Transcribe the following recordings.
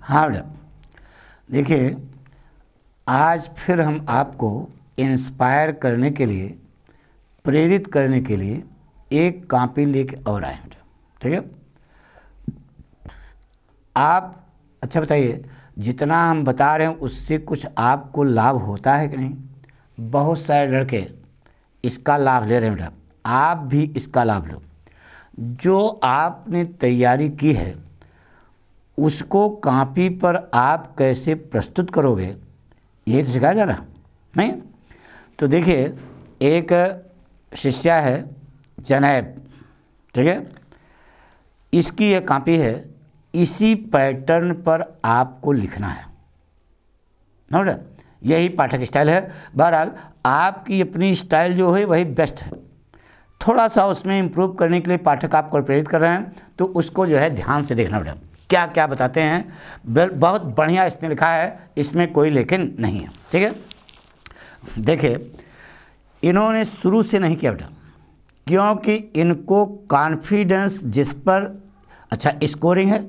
हाँ बेटा, देखिए आज फिर हम आपको इंस्पायर करने के लिए, प्रेरित करने के लिए एक कॉपी लेके और आए बेटा। ठीक है, आप अच्छा बताइए, जितना हम बता रहे हैं उससे कुछ आपको लाभ होता है कि नहीं? बहुत सारे लड़के इसका लाभ ले रहे हैं बेटा, आप भी इसका लाभ लो। जो आपने तैयारी की है उसको कॉपी पर आप कैसे प्रस्तुत करोगे, यही तो सिखाया जा रहा नहीं? तो देखिए, एक शिष्या है जनैब, ठीक है, इसकी ये कॉपी है, इसी पैटर्न पर आपको लिखना है ना बेटा, यही पाठक स्टाइल है। बहरहाल आपकी अपनी स्टाइल जो है वही बेस्ट है, थोड़ा सा उसमें इम्प्रूव करने के लिए पाठक आपको प्रेरित कर रहे हैं, तो उसको जो है ध्यान से देखना बेटा, क्या क्या बताते हैं। बहुत बढ़िया इसने लिखा है, इसमें कोई लेकिन नहीं है। ठीक है, देखिए इन्होंने शुरू से नहीं किया बेटा, क्योंकि इनको कॉन्फिडेंस जिस पर, अच्छा स्कोरिंग है,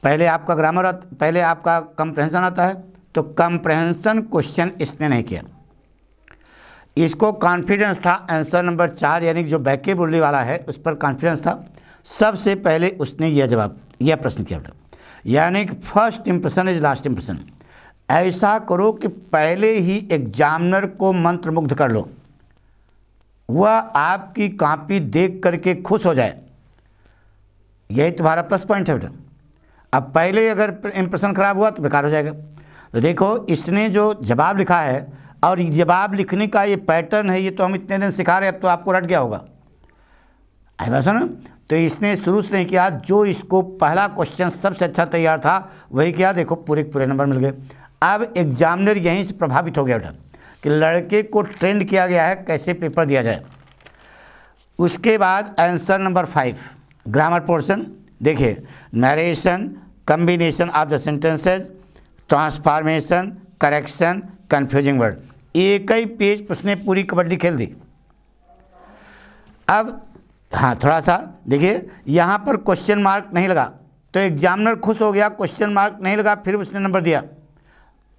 पहले आपका ग्रामर पहले आपका कंप्रहेंशन आता है, तो कंप्रहेंशन क्वेश्चन इसने नहीं किया। इसको कॉन्फिडेंस था आंसर नंबर 4 यानी जो वैकेबुलरी वाला है उस पर कॉन्फिडेंस था। सबसे पहले उसने यह प्रश्न किया बेटा, यानी कि first impression is last impression. ऐसा करो कि पहले ही एग्जामिनर को मंत्रमुग्ध कर लो, वह आपकी कॉपी देख करके खुश हो जाए, यही तुम्हारा प्लस पॉइंट है बेटा। अब पहले अगर इंप्रेशन खराब हुआ तो बेकार हो जाएगा। तो देखो इसने जो जवाब लिखा है, और जवाब लिखने का ये पैटर्न है, ये तो हम इतने दिन सिखा रहे हैं, अब तो आपको रट गया होगा, आई बात सुनो। तो इसने शुरू से नहीं किया, जो इसको पहला क्वेश्चन सबसे अच्छा तैयार था वही किया, देखो पूरे पूरे नंबर मिल गए। अब एग्जामिनर यहीं से प्रभावित हो गया बेटा कि लड़के को ट्रेंड किया गया है, कैसे पेपर दिया जाए। उसके बाद आंसर नंबर 5 ग्रामर पोर्शन, देखिए narration, combination of the sentences, transformation, correction, confusing word, एक ही पेज पर उसने पूरी कबड्डी खेल दी। अब हाँ थोड़ा सा देखिए, यहाँ पर क्वेश्चन मार्क नहीं लगा तो एग्जामिनर खुश हो गया, क्वेश्चन मार्क नहीं लगा फिर उसने नंबर दिया,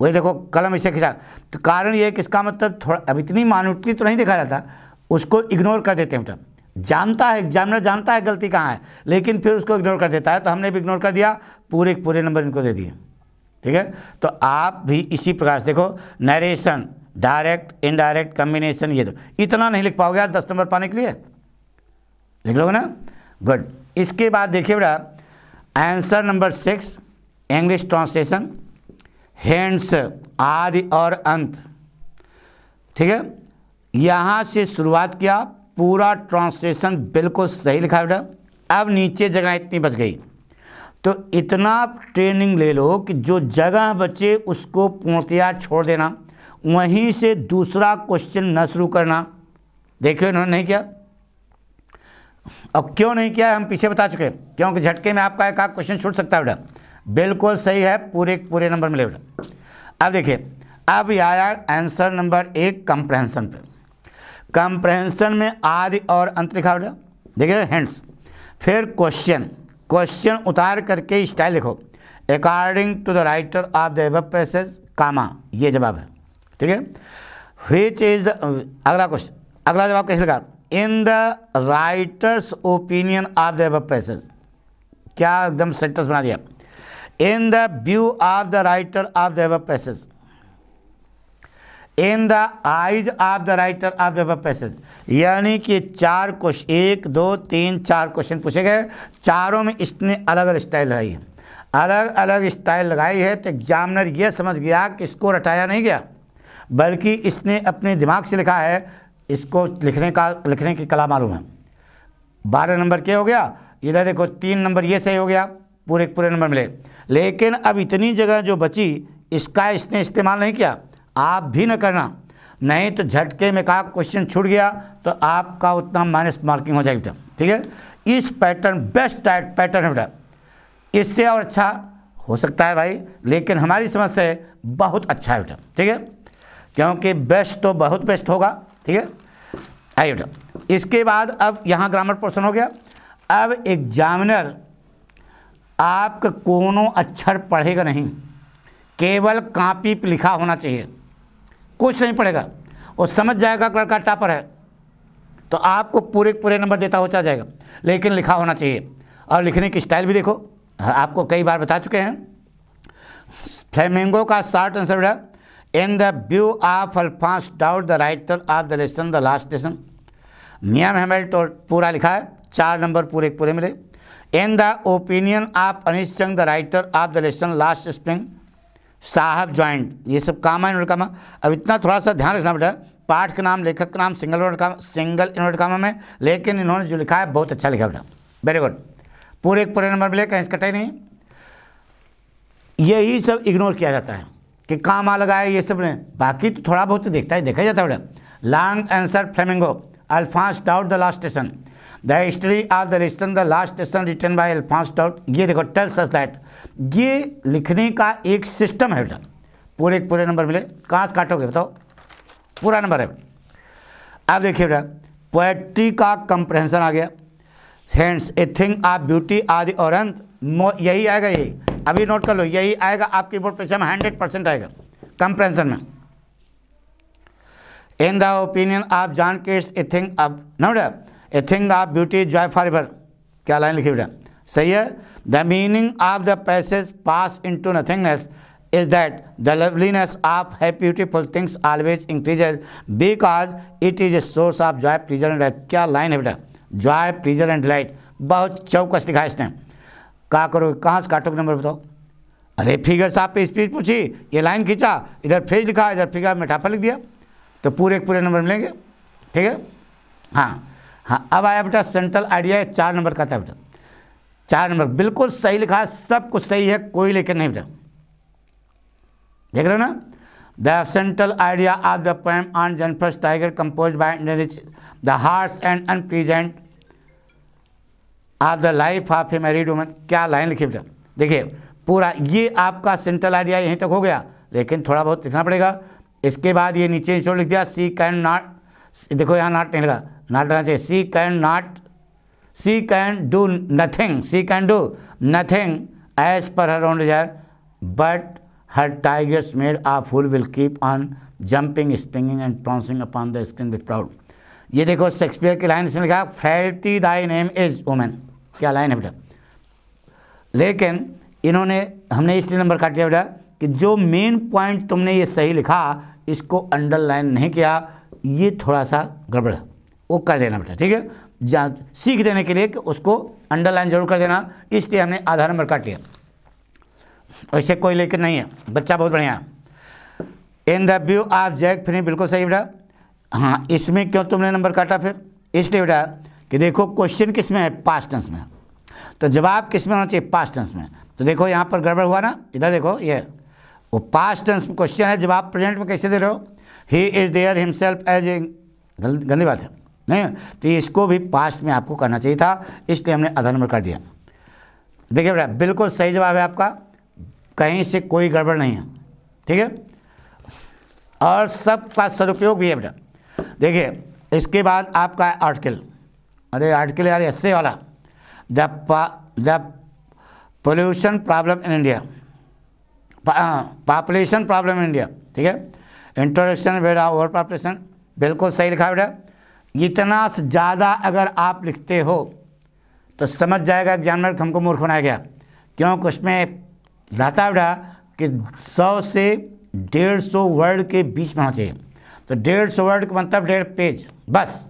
वही देखो कलम इसे खिंचा। तो कारण ये है कि इसका मतलब थोड़ा, अब इतनी मान्युटली तो नहीं देखा जाता, उसको इग्नोर कर देते हैं बेटा। जानता है एग्जामिनर, जानता है गलती कहाँ है, लेकिन फिर उसको इग्नोर कर देता है, तो हमने भी इग्नोर कर दिया, पूरे पूरे नंबर इनको दे दिए। ठीक है, तो आप भी इसी प्रकार से देखो, नरेशन, डायरेक्ट, इनडायरेक्ट, कम्बिनेशन, ये दो इतना नहीं लिख पाओगे यार 10 नंबर पाने के लिए, लिख लोगे ना, गुड। इसके बाद देखिए बेटा answer number 6 English translation, hands, आदि और अंत। ठीक है, यहाँ से शुरुआत किया, पूरा ट्रांसलेशन बिल्कुल सही लिखा बेटा। अब नीचे जगह इतनी बच गई, तो इतना ट्रेनिंग ले लो कि जो जगह बचे उसको पूर्णतया छोड़ देना, वहीं से दूसरा क्वेश्चन न शुरू करना। देखिए इन्होंने नहीं किया, और क्यों नहीं किया हम पीछे बता चुके, क्योंकि झटके में आपका एक आध क्वेश्चन छूट सकता है बेटा। बिल्कुल सही है, पूरे पूरे नंबर मिले बेटा। अब देखिए, अब आया आंसर नंबर 1 कंप्रहेंशन पे। कंप्रहेंशन में आदि और अंत लिखा बेटा, देखिए हैंड्स, फिर क्वेश्चन, क्वेश्चन उतार करके स्टाइल लिखो, according to the writer of the above passage, comma, ये जवाब है। ठीक है, व्हिच इज द, अगला क्वेश्चन, अगला जवाब कैसे लिखा, in the writer's opinion of the above passage, क्या एकदम सेंटेंस बना दिया, in the view of the writer of the above passage, in the eyes of the writer of the above passage. यानी कि 4 क्वेश्चन, 1 2 3 4 क्वेश्चन पूछे गए, चारों में इसने अलग अलग स्टाइल लगाई है, अलग अलग स्टाइल लगाई है। तो एग्जामिनर ये समझ गया कि इसको रटाया नहीं गया, बल्कि इसने अपने दिमाग से लिखा है, इसको लिखने की कला मालूम है। 12 नंबर क्या हो गया, इधर देखो 3 नंबर ये सही हो गया, पूरे पूरे नंबर मिले। लेकिन अब इतनी जगह जो बची इसका इसने इस्तेमाल नहीं किया, आप भी न करना, नहीं तो झटके में का क्वेश्चन छूट गया तो आपका उतना माइनस मार्किंग हो जाएगी। ठीक है, इस पैटर्न बेस्ट पैटर्न है बेटा, इससे और अच्छा हो सकता है भाई, लेकिन हमारी समझ से बहुत अच्छा है बेटा। ठीक है, क्योंकि बेस्ट तो बहुत बेस्ट होगा। ठीक है, आइए बेटा, इसके बाद अब यहाँ ग्रामर पोर्शन हो गया। अब एग्जामिनर आपका कोनो अक्षर पढ़ेगा नहीं, केवल कॉपी पे लिखा होना चाहिए, कुछ नहीं पढ़ेगा और समझ जाएगा कि लड़का टॉपर है तो आपको पूरे पूरे नंबर देता हो चला जाएगा, लेकिन लिखा होना चाहिए। और लिखने की स्टाइल भी देखो, आपको कई बार बता चुके हैं। फ्लेमिंगो का शॉर्ट आंसर है in the view of Alphonse Daudet the writer of the lesson the last lesson. मियां महमल तो पूरा लिखा है, 4 नंबर पूरे पूरे मिले। In the opinion of Anees Chand the writer of the lesson last spring साहब ज्वाइंट, ये सब कामा इन्वर्ट कामा। अब इतना थोड़ा सा ध्यान रखना बेटा, पाठ का नाम लेखक का नाम सिंगल इन्वर्ट कामा में, लेकिन इन्होंने जो लिखा है बहुत अच्छा लिखा बेटा, वेरी गुड। पूरे पूरे नंबर मिले, कहीं से कटा ही नहीं। यही सब इग्नोर किया जाता है कि कामा लगाए, ये सब नहीं, बाकी तो थोड़ा बहुत तो देखा जाता है बेटा। Long answer Flamingo Alphonse Daudet the last station, the history of the lesson the last station written by Alphonse Daudet. ये देखो टेल्स अस दैट, ये लिखने का एक सिस्टम है बेटा। पूरे पूरे नंबर मिले, कहाँ से काटोगे बताओ, पूरा नंबर है। अब देखिए बेटा, पोएट्री का कंप्रहेंशन आ गया। Hence A thing of beauty आदि और अंत, यही आएगा, यही अभी नोट कर लो, यही आएगा आपकी बोर्ड परीक्षा में 100% आएगा कंप्रहेंशन में। In the opinion of John Keats a thing of no a thing of beauty joy forever, क्या लाइन लिखी बेटा, सही है। The meaning of the passage pass into nothingness is that the loveliness of happy beautiful things always increases because it is a source of joy, pleasure and delight। क्या line है बेटा, Joy pleaser and delight, बहुत चौकस लिखा है इसने। क्या करोगे, कहाँ से काटोगे नंबर बताओ। अरे फिगर साहब पे स्पीच पूछी, ये लाइन खींचा, इधर फेज लिखा, इधर फिगर मेटाफर लिख दिया, तो पूरे पूरे नंबर मिलेंगे, ठीक है। हाँ, अब आया बेटा सेंट्रल आइडिया, 4 नंबर का था बेटा, 4 नंबर बिल्कुल सही लिखा है, सब कुछ सही है, कोई लेकिन नहीं बेटा, देख रहे हो ना। The central idea of the poem on Jennifer tiger composed by the harsh and unpleasant of the life of A married woman, क्या लाइन लिखी बेटा, देखिए पूरा ये आपका सेंट्रल आइडिया यहीं तक हो गया, लेकिन थोड़ा बहुत लिखना पड़ेगा। इसके बाद ये नीचे निचोड़ लिख दिया, सी कैन नॉट, देखो यहाँ नॉट नहीं लगा, नॉट लगना चाहिए, she can do nothing, she can do nothing as per her own desire but her tigers made of wool will keep on jumping, springing and pouncing upon the screen with proud। ये देखो Shakespeare की line इसने लिखा, फेल्टी दाई name is women, क्या line है बेटा। लेकिन इन्होंने, हमने इसलिए नंबर काट दिया बेटा कि जो मेन पॉइंट तुमने ये सही लिखा, इसको अंडरलाइन नहीं किया, ये थोड़ा सा गड़बड़ है, वो कर देना बेटा, ठीक है। सीख देने के लिए कि उसको अंडरलाइन जरूर कर देना, इसलिए हमने आधा नंबर काट लिया, वैसे कोई लेकिन नहीं है, बच्चा बहुत बढ़िया। In the view of Jack Finney, बिल्कुल सही बेटा। हाँ, इसमें क्यों तुमने नंबर काटा फिर, इसलिए बेटा कि देखो क्वेश्चन किस में है, पास्ट टेंस में, तो जवाब किस में होना चाहिए, पास्ट टेंस में। तो देखो यहाँ पर गड़बड़ हुआ ना, इधर देखो, ये वो पास्ट टेंस में क्वेश्चन है, जवाब प्रेजेंट में कैसे दे रहे हो, he is there himself as a, गंदी बात है नहीं, तो इसको भी पास्ट में आपको करना चाहिए था, इसलिए हमने आधा नंबर कर दिया। देखिए बेटा बिल्कुल सही जवाब है आपका, कहीं से कोई गड़बड़ नहीं है, ठीक है, और सबका सदुपयोग भी है बेटा। देखिए इसके बाद आपका आर्टिकल, अरे आर्टिकल यार एस्से वाला, the pollution problem in India, population problem in India, ठीक है। इंट्रोडक्शन बेटा ओवर पॉपुलेशन, बिल्कुल सही लिखा बेटा। इतना से ज़्यादा अगर आप लिखते हो तो समझ जाएगा एग्जाम में हमको मूर्ख बनाया गया, क्योंकि उसमें रहता है बेटा कि 100 से 150 वर्ड के बीच में होना चाहिए, तो 150 वर्ड का मतलब 1.5 पेज, बस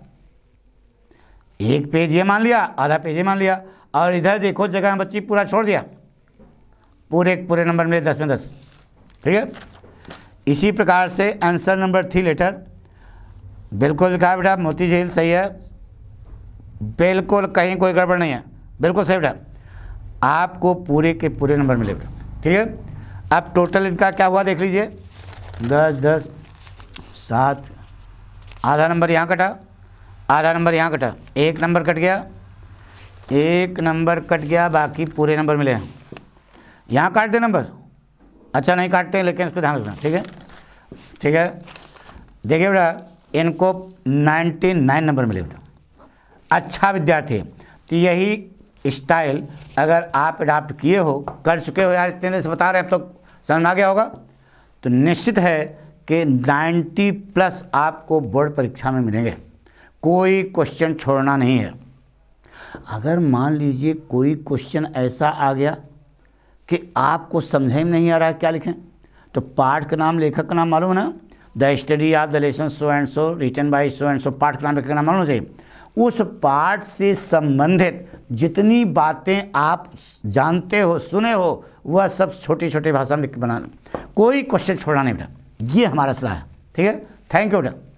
1 पेज ये मान लिया, आधा पेज ये मान लिया, और इधर देखो जगह बच्ची पूरा छोड़ दिया, पूरे नंबर में 10 में 10, ठीक है। इसी प्रकार से आंसर नंबर 3 लेटर बिल्कुल लिखा है बेटा, मोती झील सही है, बिल्कुल कहीं कोई गड़बड़ नहीं है, बिल्कुल सही बेटा, आपको पूरे के पूरे नंबर मिले बेटा, ठीक है। अब टोटल इनका क्या हुआ देख लीजिए, 10 10 7, आधा नंबर यहाँ कटा, आधा नंबर यहाँ कटा, 1 नंबर कट गया, 1 नंबर कट गया, बाकी पूरे नंबर मिले हैं। यहाँ काट दे नंबर, अच्छा नहीं काटते हैं, लेकिन इसको ध्यान रखना, ठीक है, ठीक है। देखिए बेटा इनको 99 नंबर मिले बेटा, अच्छा विद्यार्थी है, तो यही स्टाइल अगर आप अडाप्ट किए हो, कर चुके हो यार, इतने देर से बता रहे हैं, अब तो समझ में आ गया होगा, तो निश्चित है कि 90+ आपको बोर्ड परीक्षा में मिलेंगे। कोई क्वेश्चन छोड़ना नहीं है। अगर मान लीजिए कोई क्वेश्चन ऐसा आ गया कि आपको समझ में नहीं आ रहा है क्या लिखें, तो पाठ का नाम, लेखक का नाम मालूम है ना, the study of the lesson so and so written by so and so, पाठ का नाम, लेखक का नाम मालूम चाहिए। उस पाठ से संबंधित जितनी बातें आप जानते हो, सुने हो, वह सब छोटी छोटी भाषा में लिख के बनाना, कोई क्वेश्चन छोड़ना नहीं बेटा। ये हमारा सलाह है, ठीक है। थैंक यू बेटा।